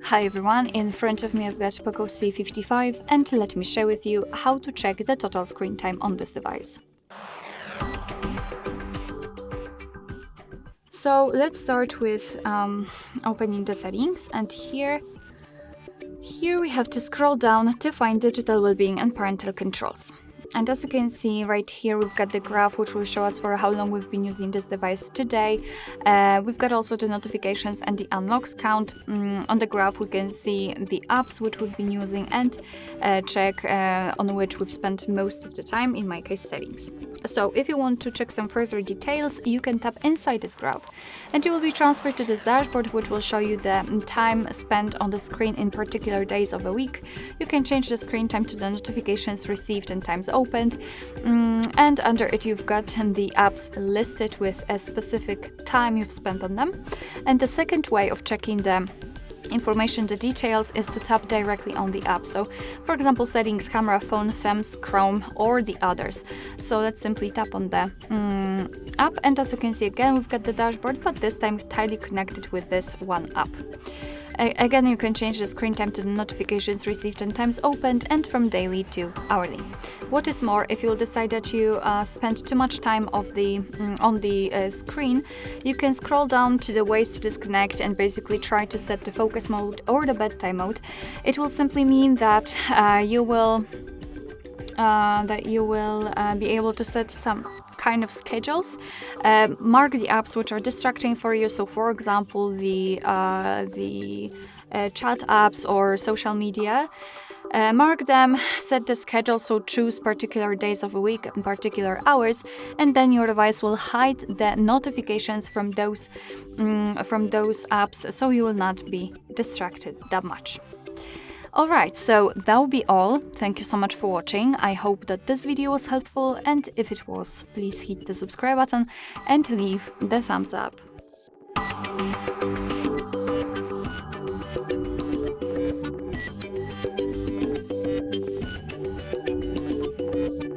Hi everyone, in front of me I've got POCO C55 and let me share with you how to check the total screen time on this device. So let's start with opening the settings, and here we have to scroll down to find digital well-being and parental controls. And as you can see right here, we've got the graph which will show us for how long we've been using this device today. We've got also the notifications and the unlocks count. On the graph we can see the apps which we've been using and check on which we've spent most of the time, in my case settings. So if you want to check some further details, you can tap inside this graph and you will be transferred to this dashboard which will show you the time spent on the screen in particular days of a week. You can change the screen time to the notifications received and times opened, and under it you've got the apps listed with a specific time you've spent on them. And the second way of checking the information, the details, is to tap directly on the app. So for example, settings, camera, phone, themes, Chrome, or the others. So let's simply tap on the app, and as you can see again we've got the dashboard, but this time tightly connected with this one app. Again, you can change the screen time to the notifications received and times opened, and from daily to hourly. What is more, if you decide that you spend too much time on the screen, you can scroll down to the ways to disconnect and basically try to set the focus mode or the bedtime mode. It will simply mean that you will be able to set some kind of schedules, mark the apps which are distracting for you. So for example, the chat apps or social media, mark them, set the schedule, so choose particular days of a week and particular hours, and then your device will hide the notifications from those apps, so you will not be distracted that much. Alright, so that will be all. Thank you so much for watching. I hope that this video was helpful, and if it was, please hit the subscribe button and leave the thumbs up.